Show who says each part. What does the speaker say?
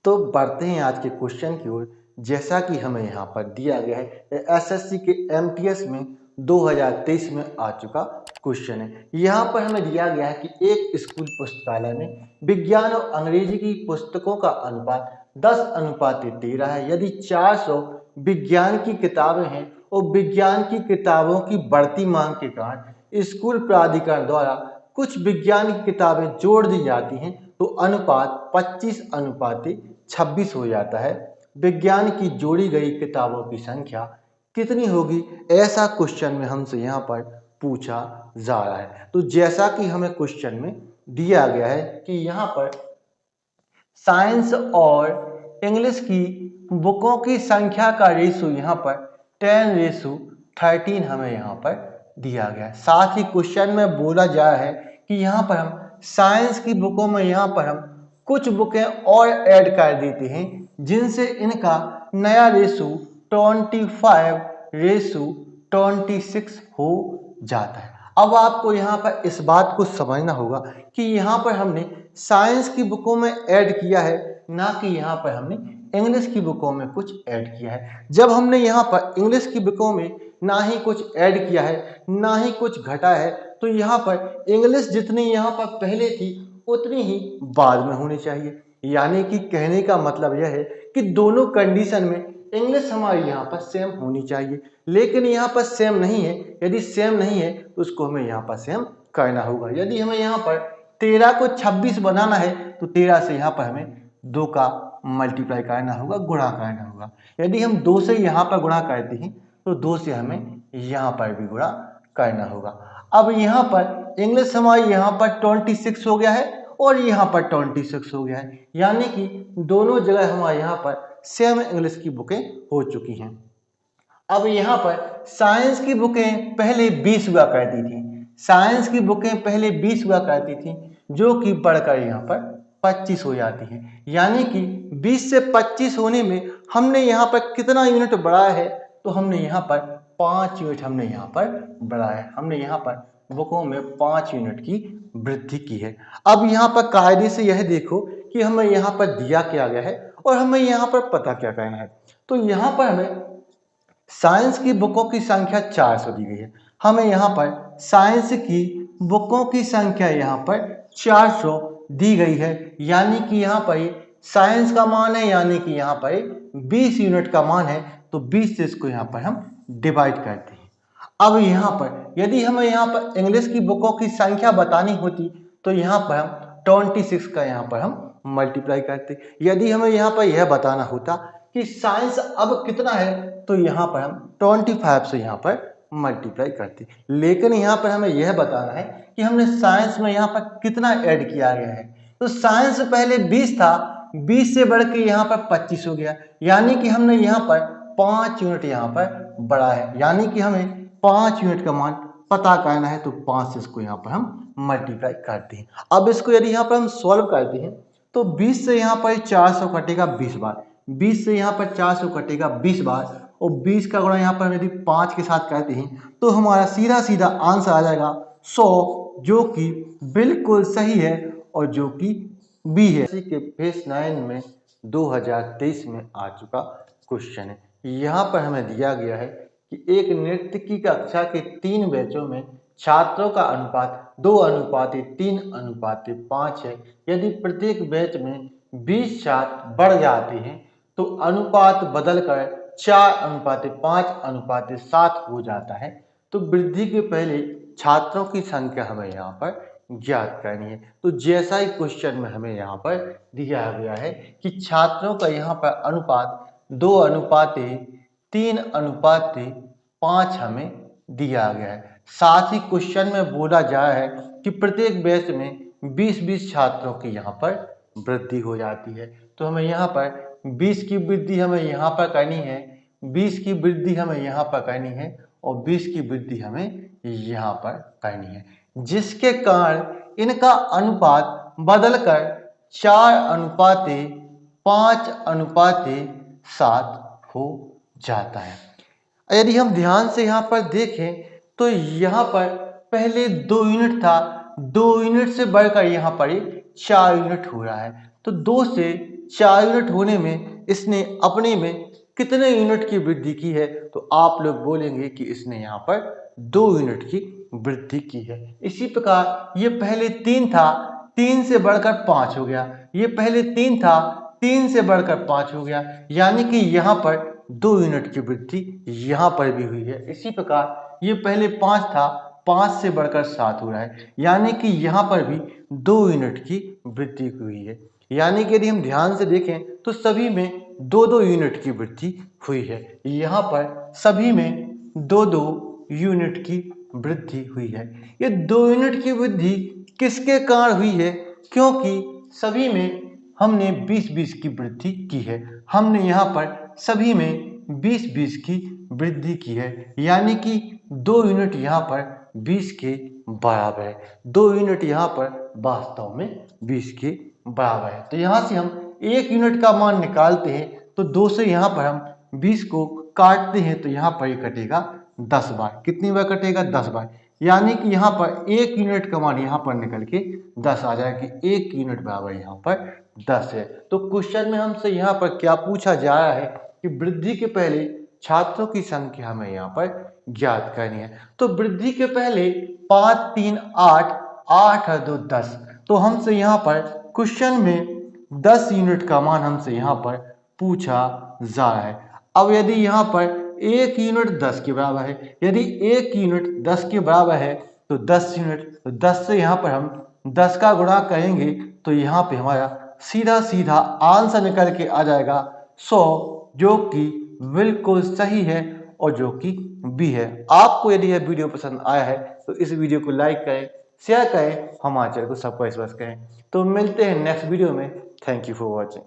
Speaker 1: तो बढ़ते हैं आज के क्वेश्चन की ओर। जैसा कि हमें यहाँ पर दिया गया है, एसएससी के एमटीएस में 2023 में आ चुका क्वेश्चन है। यहाँ पर हमें दिया गया है कि एक स्कूल पुस्तकालय में विज्ञान और अंग्रेजी की पुस्तकों का अनुपात 10:13 है। यदि 400 विज्ञान की किताबें हैं और विज्ञान की किताबों की बढ़ती मांग के कारण स्कूल प्राधिकरण द्वारा कुछ विज्ञान की किताबें जोड़ दी जाती हैं तो अनुपात 25:26 हो जाता है। विज्ञान की जोड़ी गई किताबों की संख्या कितनी होगी, ऐसा क्वेश्चन में हमसे यहाँ पर पूछा जा रहा है। तो जैसा कि हमें क्वेश्चन में दिया गया है कि यहाँ पर साइंस और इंग्लिश की बुकों की संख्या का रेशो यहाँ पर 10:13 हमें यहाँ पर दिया गया है। साथ ही क्वेश्चन में बोला जा रहा है कि यहाँ पर हम साइंस की बुकों में यहाँ पर हम कुछ बुकें और ऐड कर देते हैं जिनसे इनका नया रेशो 25:26 हो जाता है। अब आपको यहाँ पर इस बात को समझना होगा कि यहाँ पर हमने साइंस की बुकों में ऐड किया है, ना कि यहाँ पर हमने इंग्लिश की बुकों में कुछ ऐड किया है। जब हमने यहाँ पर इंग्लिश की बुकों में ना ही कुछ ऐड किया है ना ही कुछ घटा है, तो यहाँ पर इंग्लिश जितनी यहाँ पर पहले थी उतनी ही बाद में होनी चाहिए। यानी कि कहने का मतलब यह है कि दोनों कंडीशन में इंग्लिश हमारी यहाँ पर सेम होनी चाहिए, लेकिन यहाँ पर सेम नहीं है। यदि सेम नहीं है तो उसको हमें यहाँ पर सेम करना होगा। यदि हमें यहाँ पर 13 को 26 बनाना है तो 13 से यहाँ पर हमें 2 का मल्टीप्लाई करना होगा, गुणा करना होगा। यदि हम 2 से यहाँ पर गुणा करते हैं तो 2 से हमें यहाँ पर भी गुणा करना होगा। अब यहाँ पर इंग्लिश हमारी यहाँ पर 26 हो गया है और यहाँ पर 26 हो गया है, यानी कि दोनों जगह हमारे यहाँ पर सेम इंग्लिश की बुकें हो चुकी हैं। अब यहाँ पर साइंस की बुकें पहले 20 हुआ करती थी, साइंस की बुकें पहले 20 हुआ करती थी, जो कि बढ़कर यहाँ पर 25 हो जाती हैं। यानी कि 20 से 25 होने में हमने यहाँ पर कितना यूनिट बढ़ाया है, तो हमने यहाँ पर 5 यूनिट हमने यहाँ पर बढ़ाया है। हमने यहाँ पर बुकों में 5 यूनिट की वृद्धि की है। अब यहाँ पर कायदे से यह देखो कि हमें यहाँ पर दिया क्या गया है और हमें यहाँ पर पता क्या करना है। तो यहाँ पर हमें साइंस की बुकों की संख्या 400 दी गई है। हमें यहाँ पर साइंस की बुकों की संख्या यहाँ पर 400 दी गई है, यानी कि यहाँ पर साइंस का मान है, यानी कि यहाँ पर 20 यूनिट का मान है, तो 20 से इसको यहाँ पर हम डिवाइड करते हैं। अब यहाँ पर यदि हमें यहाँ पर इंग्लिश की बुकों की संख्या बतानी होती तो यहाँ पर हम 26 का यहाँ पर हम मल्टीप्लाई करते। यदि हमें यहाँ पर यह बताना होता कि साइंस अब कितना है तो यहाँ पर हम 25 से यहाँ पर मल्टीप्लाई करते। लेकिन यहाँ पर हमें यह बताना है कि हमने साइंस में यहाँ पर कितना ऐड किया गया है। तो साइंस पहले 20 था, 20 से बढ़ के यहाँ पर 25 हो गया, यानी कि हमने यहाँ पर 5 यूनिट यहाँ पर बढ़ा है। यानी कि हमें 5 यूनिट का मान पता करना है, तो 5 से इसको यहाँ पर हम मल्टीप्लाई करते हैं। अब इसको यदि यहाँ पर हम सॉल्व करते हैं तो 20 से यहाँ पर 400 कटेगा 20 बार, 20 से यहाँ पर 400 कटेगा 20 बार, और 20 का गुणा यहाँ पर यदि 5 के साथ करते हैं तो हमारा सीधा सीधा आंसर आ जाएगा 100, जो कि बिल्कुल सही है और जो कि बी है। इसी के फेस 9 में 2023 में आ चुका क्वेश्चन है। यहाँ पर हमें दिया गया है कि एक नृत्य की कक्षा के 3 बैचों में छात्रों का अनुपात 2:3:5 है। यदि प्रत्येक बैच में 20 छात्र बढ़ जाते हैं तो अनुपात बदलकर 4:5:7 हो जाता है। तो वृद्धि के पहले छात्रों की संख्या हमें यहाँ पर ज्ञात करनी है। तो जैसा ही क्वेश्चन में हमें यहाँ पर दिया गया है कि छात्रों का यहाँ पर अनुपात 2:3:5 हमें दिया गया है। साथ ही क्वेश्चन में बोला जा रहा है कि प्रत्येक बैच में 20-20 छात्रों की यहाँ पर वृद्धि हो जाती है। तो हमें यहाँ पर 20 की वृद्धि हमें यहाँ पर करनी है, 20 की वृद्धि हमें यहाँ पर करनी है और 20 की वृद्धि हमें यहाँ पर करनी है, जिसके कारण इनका अनुपात बदलकर 4:5:7 हो जाता है। यदि हम ध्यान से यहाँ पर देखें तो यहाँ पर पहले 2 यूनिट था, 2 यूनिट से बढ़कर यहाँ पर 4 यूनिट हो रहा है। तो 2 से 4 यूनिट होने में इसने अपने में कितने यूनिट की वृद्धि की है, तो आप लोग बोलेंगे कि इसने यहाँ पर 2 यूनिट की वृद्धि की है। इसी प्रकार ये पहले 3 था, 3 से बढ़कर 5 हो गया। ये पहले 3 था, 3 से बढ़कर 5 हो गया, यानी कि यहाँ पर 2 यूनिट की वृद्धि यहाँ पर भी हुई है। इसी प्रकार ये पहले 5 था, 5 से बढ़कर 7 हो रहा है, यानी कि यहाँ पर भी 2 यूनिट की वृद्धि हुई है। यानी कि यदि हम ध्यान से देखें तो सभी में 2-2 यूनिट की वृद्धि हुई है। यहाँ पर सभी में 2-2 यूनिट की वृद्धि हुई है। ये 2 यूनिट की वृद्धि किसके कारण हुई है? क्योंकि सभी में हमने 20-20 की वृद्धि की है। हमने यहाँ पर सभी में 20-20 की वृद्धि की है, यानी कि 2 यूनिट यहाँ पर 20 के बराबर है। 2 यूनिट यहाँ पर वास्तव में 20 के बराबर है। तो यहाँ से हम 1 यूनिट का मान निकालते हैं तो 2 से यहाँ पर हम 20 को काटते हैं तो यहाँ पर ये कटेगा 10 बार। कितनी बार कटेगा? 10 बार। यानी कि यहाँ पर 1 यूनिट का मान यहाँ पर निकल के 10 आ जाएगा कि 1 यूनिट बराबर यहाँ पर 10 है। तो क्वेश्चन में हमसे यहाँ पर क्या पूछा जा रहा है कि वृद्धि के पहले छात्रों की संख्या हमें यहाँ पर ज्ञात करनी है। तो वृद्धि के पहले 5, 3, 8, 8 और 2 10। तो हमसे यहाँ पर क्वेश्चन में 10 यूनिट का मान हमसे यहाँ पर पूछा जा रहा है। अब यदि यहाँ पर 1 यूनिट 10 के बराबर है, यदि 1 यूनिट 10 के बराबर है तो 10 यूनिट, तो 10 से यहाँ पर हम 10 का गुणा करेंगे तो यहाँ पे हमारा सीधा सीधा आंसर निकल के आ जाएगा 100, जो कि बिल्कुल सही है और जो कि बी है। आपको यदि यह वीडियो पसंद आया है तो इस वीडियो को लाइक करें, शेयर करें, हमारे चैनल को सब्सक्राइब करें। तो मिलते हैं नेक्स्ट वीडियो में। Thank you for watching.